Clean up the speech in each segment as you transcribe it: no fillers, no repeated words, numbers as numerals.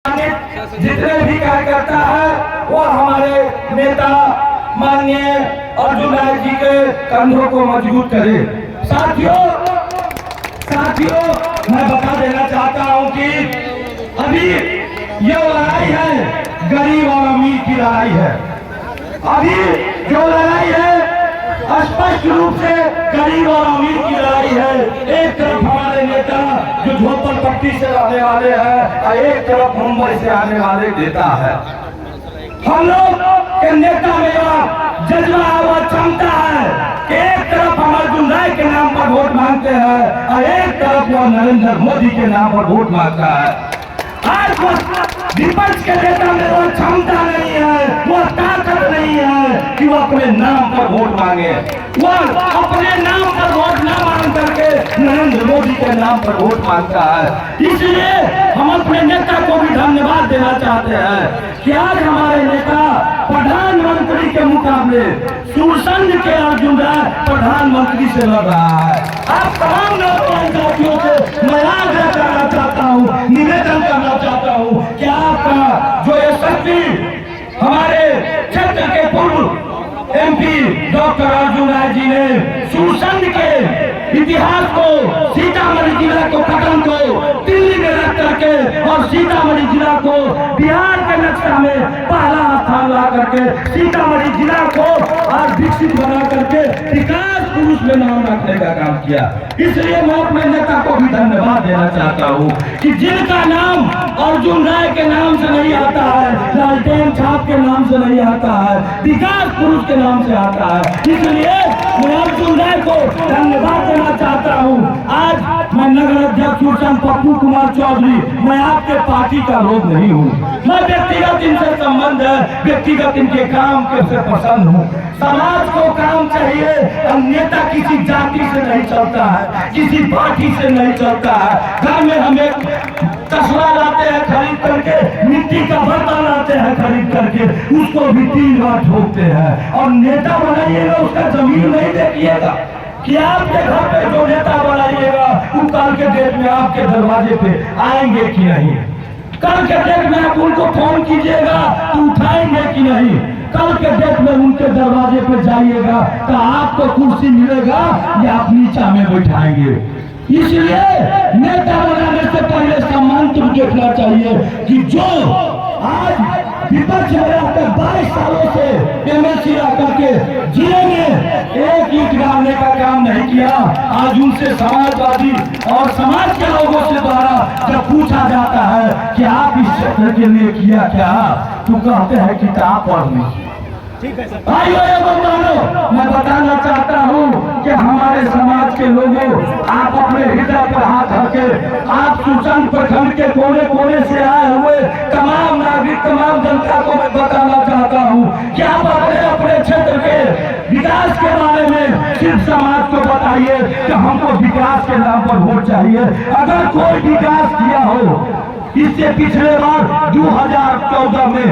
जितने भी कार्यकर्ता है वो हमारे नेता माननीय अर्जुन राय जी के कंधों को मजबूत करे। साथियों मैं बता देना चाहता हूं कि अभी ये लड़ाई है गरीब और अमीर की लड़ाई है। अभी जो लड़ाई है स्पष्ट रूप से गरीब और अमीर की लड़ाई है। एक तरफ हमारे नेता जो झोपड़पट्टी से रहने वाले हैं और एक तरफ मुंबई से आने वाले नेता है। हम लोग के नेता में जज्बा और क्षमता है कि एक तरफ हम अर्जुन राय के नाम पर वोट मांगते हैं और एक तरफ वो नरेंद्र मोदी के नाम पर वोट मांगता है। आज विपक्ष के नेता में वो क्षमता नहीं है, वो ताकत नहीं है कि वो अपने नाम पर वोट मांगे। वो अपने नाम पर वोट न मांग करके नरेंद्र मोदी के नाम पर वोट मांगता है। इसलिए हम अपने नेता को भी धन्यवाद देना चाहते हैं कि आज हमारे नेता प्रधानमंत्री के मुकाबले सुरसंड के अर्जुन राय प्रधानमंत्री से लड़ रहा है। आप तमाम नौजवान साथियों से मैं आग्रह करना चाहता हूँ, निवेदन करना चाहता हूँ कि आपका जो यशस्वी हमारे क्षेत्र के पूर्व MP डॉक्टर अर्जुन राय जी ने सुरसंड के इतिहास को, सीतामढ़ी जिला को पटन को दिल्ली में रख करके और सीतामढ़ी जिला को बिहार के नक्शा में पहला स्थान ला करके सीतामढ़ी जिला को आज विकसित बना करके विकास पुरुष में नाम रखने का काम किया। इसलिए मैं अपने नेता को भी धन्यवाद देना चाहता हूँ कि जिनका नाम अर्जुन राय के नाम से नहीं आता है, लालटेन छाप के नाम से नहीं आता है, विकास पुरुष के नाम से आता है। इसलिए मैं अर्जुन राय को धन्यवाद देना चाहता हूँ। आज मैं नगर अध्यक्ष सुरसंड पप्पू कुमार चौधरी, मैं आपके पार्टी का लोग नहीं हूँ। मैं व्यक्तिगत इनसे संबंध है, व्यक्तिगत इनके काम के से पसंद हूँ। समाज को काम चाहिए, नेता किसी जाति से नहीं चलता है, किसी पार्टी से नहीं चलता है। घर में हमें कचरा लाते हैं खरीद करके, मिट्टी का बर्तन लाते हैं खरीद करके, उसको भी 3 बार ठोकते हैं। और नेता बनाइएगा उसका जमीन नहीं देखिएगा कि आपके घर पे जो नेता बनाइएगा वो कल के डेट में आपके दरवाजे पे आएंगे कि नहीं। कल के डेट में आप उनको फोन कीजिएगा तो उठाएंगे कि नहीं। कल के डेट में उनके दरवाजे पे जाइएगा तो आपको कुर्सी मिलेगा या आप नीचा में बैठाएंगे। इसलिए नेता बनाने से पहले सम्मान तुम देखना चाहिए कि जो आज विपक्ष में रहकर 22 सालों से MLC करके जिले में एक ईंट डालने का काम नहीं किया, आज उनसे समाजवादी और समाज के लोगों से द्वारा जब पूछा जाता है कि आप इस क्षेत्र के लिए किया क्या, तो कहते हैं किताब पढ़नी। भाइयों एवं बहनों, मैं बताना चाहता हूँ कि हमारे समाज के लोगों, आप अपने हृदय पर हाथ रखे, आप सुरसंड प्रखंड के कोने कोने से आए हुए तमाम नागरिक, तमाम जनता को मैं बताना चाहता हूँ कि आप अपने अपने क्षेत्र के विकास के बारे में सिर्फ समाज को बताइए कि हमको विकास के नाम पर वोट चाहिए। अगर कोई विकास किया हो, इससे पिछले बार 2014 में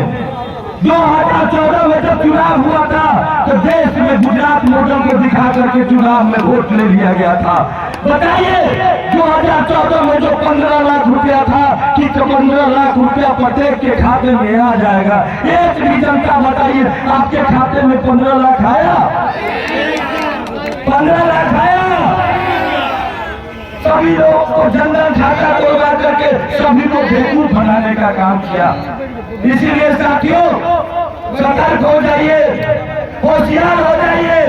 जब चुनाव हुआ था तो देश में गुजरात मॉडल को दिखा करके चुनाव में वोट ले लिया गया था। बताइए 2014 में जो 15 लाख रुपया था कि 15 लाख रुपया प्रत्येक के खाते में आ जाएगा। एक भी जनता बताइए आपके खाते में 15 लाख आया? 15 लाख आया? सभी लोग को जनधन खाता तोड़वा करके सभी को बेवकूफ बनाने का काम किया। इसीलिए साथियों सतर्क हो जाइए, होशियार हो जाइए।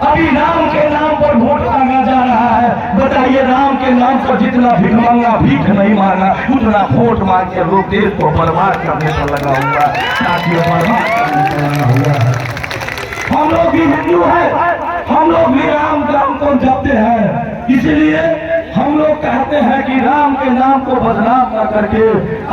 अभी राम के नाम पर वोट मांगा जा रहा है। बताइए राम के नाम पर जितना भीख मांगा, भीख नहीं मांगा, उतना वोट मांग के लोग देश को बर्बाद करने पर लगा हुआ है। साथियों बर्बाद करने पर लगा हुआ है। हम लोग भी हिंदू है, हम लोग भी राम को जपते हैं। इसलिए हम लोग कहते हैं कि राम के नाम को बदनाम न करके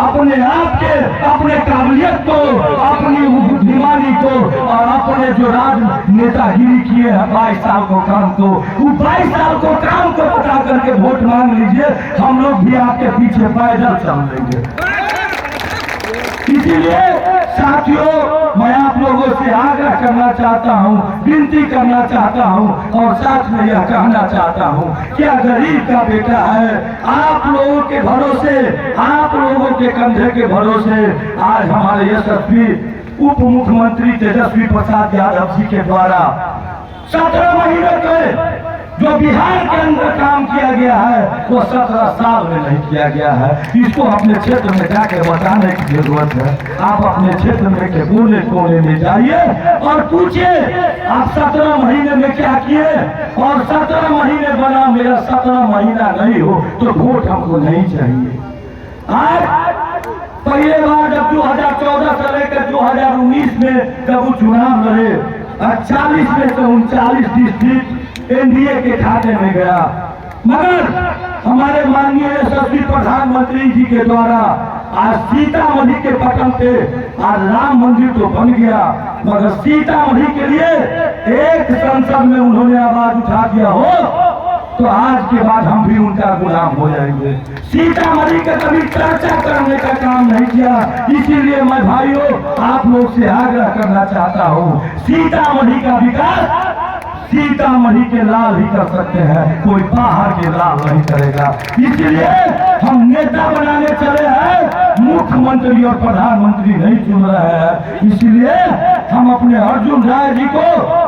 अपने आप के, अपने काबिलियत को, अपनी बुद्धिमानी को और अपने जो राजनेतागिरी किए हैं 22 साल को काम को, वो 22 साल को काम को बता करके वोट मांग लीजिए। हम लोग भी आपके पीछे पैदल चल लेंगे। इसीलिए साथियों, मैं आप लोगों से आग्रह करना चाहता हूँ, विनती करना चाहता हूँ और साथ में यह कहना चाहता हूँ, क्या गरीब का बेटा है, आप लोगों के भरोसे, आप लोगों के कंधे के भरोसे आज हमारे यशस्वी उप मुख्यमंत्री तेजस्वी प्रसाद यादव जी के द्वारा 17 महीने के जो बिहार के अंदर काम किया गया है वो 17 साल में नहीं किया गया है। इसको अपने क्षेत्र में जाकर बताने की जरूरत है। आप अपने क्षेत्र में के कोने कोने में जाइए और पूछिए आप 17 महीने में क्या किए, और 17 महीने बना मेरा 17 महीना नहीं हो तो वोट हमको नहीं चाहिए। आज पहले बार जब 2014 से लेकर 2019 में जब वो चुनाव लड़े, 40 में से 39 डिस्ट्रिक्ट एनडीए के खाते में गया, मगर हमारे माननीय यशस्वी प्रधानमंत्री जी के द्वारा आज सीतामढ़ी के पटल पे आज राम मंदिर तो बन गया, मगर सीतामढ़ी के लिए एक संसद में उन्होंने आवाज उठा दिया हो तो आज के बाद हम भी उनका गुलाम हो जाएंगे। सीतामढ़ी का कभी चर्चा करने का काम नहीं किया, इसीलिए मैं भाइयों आप लोग से आग्रह करना चाहता हूँ, सीतामढ़ी का विकास सीतामढ़ी के लाल ही कर सकते हैं, कोई बाहर के लाल नहीं करेगा। इसलिए हम नेता बनाने चले हैं, मुख्यमंत्री और प्रधानमंत्री नहीं चुन रहे हैं। इसलिए हम अपने अर्जुन राय जी को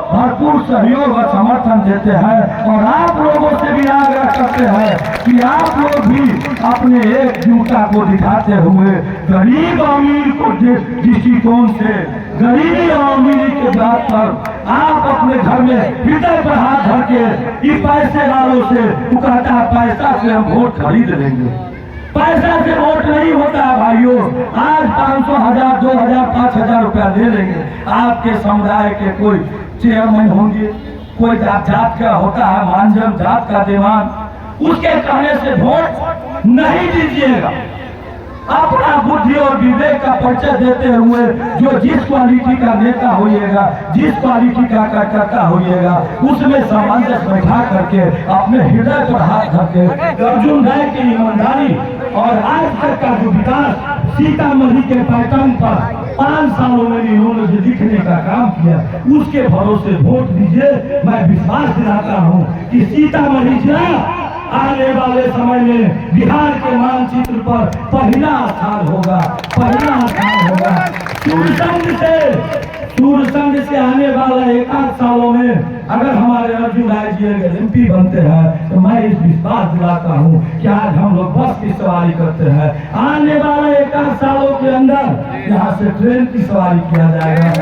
भरपूर सहयोग और समर्थन देते हैं और आप लोगों से भी आग्रह करते हैं कि आप लोग भी अपने एकजुटता को दिखाते हुए गरीब अमीर को दृष्टिकोण से, गरीबी और अमीरी के बात पर आप अपने घर में हृदय पर हाथ धर के इस पैसे वालों से कहता है पैसा से हम वोट खरीद लेंगे। पैसा से वोट नहीं होता है भाइयों। आज 500, 1000, 2000, 5000 रुपया दे लेंगे, आपके समुदाय के कोई चेयरमैन होंगे, कोई जात का होता है मानजन जात का दीवान, उसके कहने से वोट नहीं दीजिएगा। अपना बुद्धि और विवेक का परिचय देते हुए जो जिस क्वालिटी का नेता होइएगा, जिस क्वालिटी का कार्यकर्ता होइएगा, उसमें सामंजस्य बैठा करके अपने हृदय पर हाथ धरके अर्जुन राय की ईमानदारी और आज तक का जो विकास सीतामढ़ी के पैटर्न पर 5 सालों में इन्होंने जो लिखने का काम किया, उसके भरोसे वोट दीजिए। मैं विश्वास दिलाता हूँ कि सीतामढ़ी जिला आने वाले समय में बिहार के मानचित्र पर पहला स्थान होगा, पहला स्थान होगा। सूरसंग से आने वाला 1-8 सालों में अगर हमारे अर्जुन राय जी अगर एमपी बनते हैं तो मैं इस विश्वास दिलाता हूँ कि आज हम लोग बस की सवारी करते हैं, आने वाले 1-8 सालों के अंदर यहाँ से ट्रेन की सवारी किया जाएगा।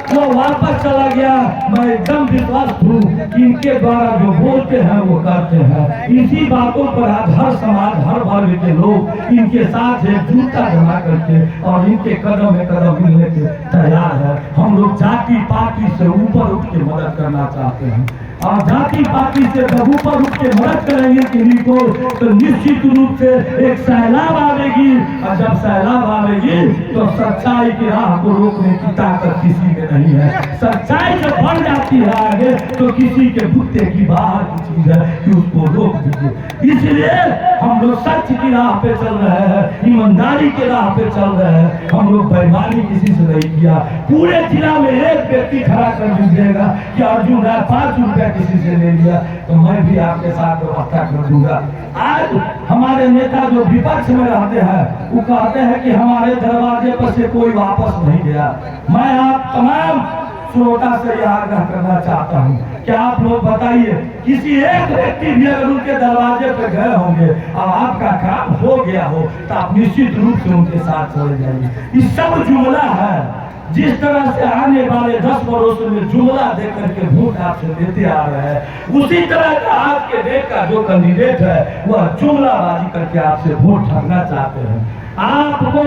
वो वापस चला गया, मैं एकदम विश्वास हूँ कि इनके द्वारा जो बोलते हैं वो करते हैं। इसी बातों पर आज हर समाज, हर वर्ग के लोग इनके साथ एकजुटता जमा करके और इनके कदम में कदम मिलने के तैयार है। हम लोग जाति पाति से ऊपर उठ के मदद करना चाहते हैं और जाति पाति से जब ऊपर उठ के मदद करेंगे किन्हीं को तो निश्चित रूप से एक सैलाब आवेगी, और जब सैलाब आवेगी तो सच्चाई की राह को रोकने की ताकत किसी में नहीं है। सच्चाई जब बढ़ जाती है आगे तो किसी के बुत्ते की बाहर की चीज है कि उसको रोक दीजिए। इसलिए हम लोग सच की राह पे चल रहे हैं, ईमानदारी के राह पे चल रहे हैं। हम लोग बेईमानी किसी से नहीं किया। पूरे जिला में एक व्यक्ति खड़ा कर दीजिएगा कि अर्जुन राय 5 रुपया किसी से ले लिया तो मैं भी आपके साथ व्यवस्था कर दूंगा। आज हमारे नेता जो विपक्ष में रहते हैं वो कहते हैं कि हमारे दरवाजे पर से कोई वापस नहीं गया। मैं आप तमाम श्रोता से यह आग्रह करना चाहता हूँ कि आप लोग बताइए, किसी एक व्यक्ति भी अगर उनके दरवाजे पर गए होंगे और आपका काम हो गया हो तो आप निश्चित रूप से उनके साथ चले जाइए। ये सब जुमला है। जिस तरह से आने वाले 10 वर्षों में जुमला देकर के वोट आपसे देते आ रहे हैं, उसी तरह का आपके देश का जो कैंडिडेट है वह जुमलाबाजी करके आपसे वोट ठगना चाहते हैं। आपको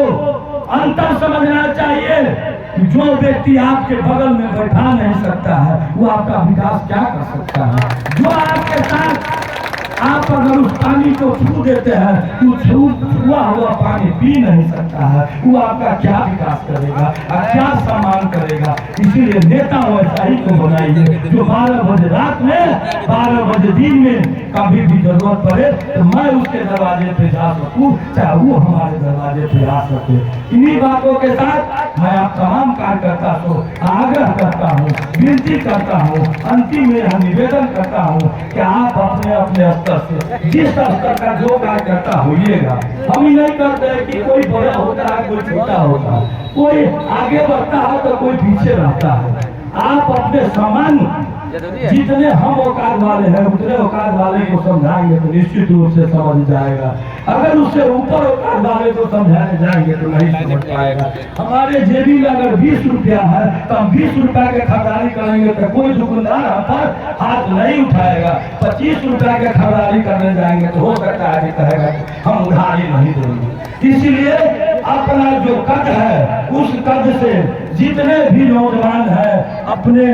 अंतर समझना चाहिए कि जो व्यक्ति आपके बगल में बैठा नहीं सकता है वो आपका विकास क्या कर सकता है। जो आपके साथ आप अगर उस पानी को छू देते हैं तो छुआ हुआ पानी पी नहीं सकता है, वो आपका क्या विकास करेगा और क्या सम्मान करेगा। इसीलिए नेता वैसा ही को बनाइए जो 12 बजे रात में 12 बजे दिन में कभी भी जरूरत पड़े तो मैं उसके दरवाजे पे जा सकूं, चाहे वो हमारे दरवाजे पे आ सके। इन्हीं बातों के साथ मैं आप तमाम कार्यकर्ता को आग्रह करता हूँ, विनती करता हूँ, अंतिम मेरा निवेदन करता हूँ कि आप अपने अपने स्तर से जिस स्तर का जो कार्यकर्ता होइएगा, हम ही नहीं करते कि कोई बड़ा होता है कोई छोटा होता है, कोई आगे बढ़ता है तो कोई पीछे रहता है। आप अपने समान जितने हम औकात वाले हैं उतने औकात वाले को समझाएंगे तो निश्चित रूप से समझ जाएगा। अगर उससे ऊपर औकात वाले को समझाने जाएंगे तो नहीं समझ पाएगा। हमारे जेबी में अगर 20 रुपया है तो हम 20 रुपया के खरीदारी करेंगे तो कोई दुकानदार हम पर हाथ नहीं उठाएगा। 25 रुपया के खरीदारी करने जाएंगे तो हो सकता है कहेगा हम उधारी नहीं देंगे। इसीलिए अपना जो कद है उस कद से जितने भी नौजवान हैं अपने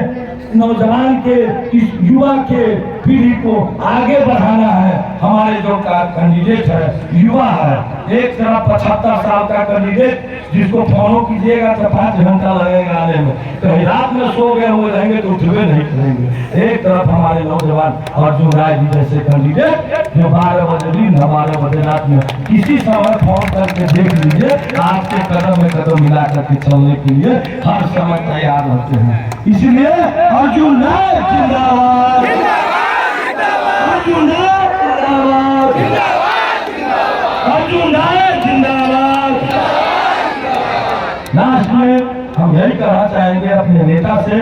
नौजवान के इस युवा के पीढ़ी को आगे बढ़ाना है। हमारे जो कैंडिडेट है युवा है, एक तरफ 75 साल का कैंडिडेट जिसको फॉलो कीजिएगा तो 5 घंटा लगेगा आने में, कहीं रात में सो गए हुए रहेंगे तो उठवे नहीं करेंगे। एक तरफ हमारे नौजवान अर्जुन राय जी जैसे कैंडिडेट जो 12 बजे दिन 12 बजे रात में किसी समय फोन करके देख लीजिए, आपके कदम में कदम मिला करके चलने के लिए हर समय तैयार रहते हैं। इसलिए अर्जुन राय जिंदाबाद, अर्जुन राय जिंदाबाद, अर्जुन राय जिंदाबाद। लास्ट में हम यही कहना चाहेंगे अपने नेता से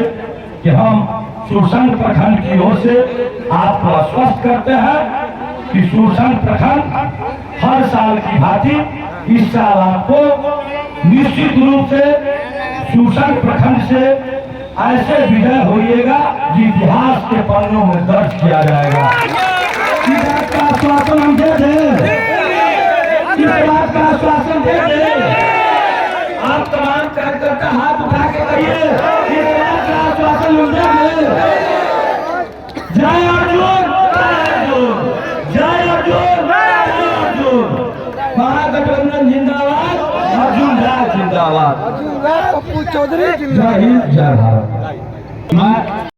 कि हम सुरसंग प्रखंड की ओर से आपको आश्वस्त करते हैं कि सुरसंग प्रखंड हर साल की भांति इस साल आपको निश्चित रूप से सुरसंग प्रखंड से ऐसे विजय होइएगा जो इतिहास के पन्नों में दर्ज किया जाएगा। इस बात का आश्वासन हम दे दें, इस बात का आश्वासन दे दें। आप तमाम कार्यकर्ता हाथ उठा के कहिए इस बात का आश्वासन हम दे दें। जय अर्जुन, जय अर्जुन, जय अर्जुन। महागठबंधन जिंदाबाद, अर्जुन राय जिंदाबाद, अर्जुन राय, पप्पू चौधरी जय हिंद, जय भारत।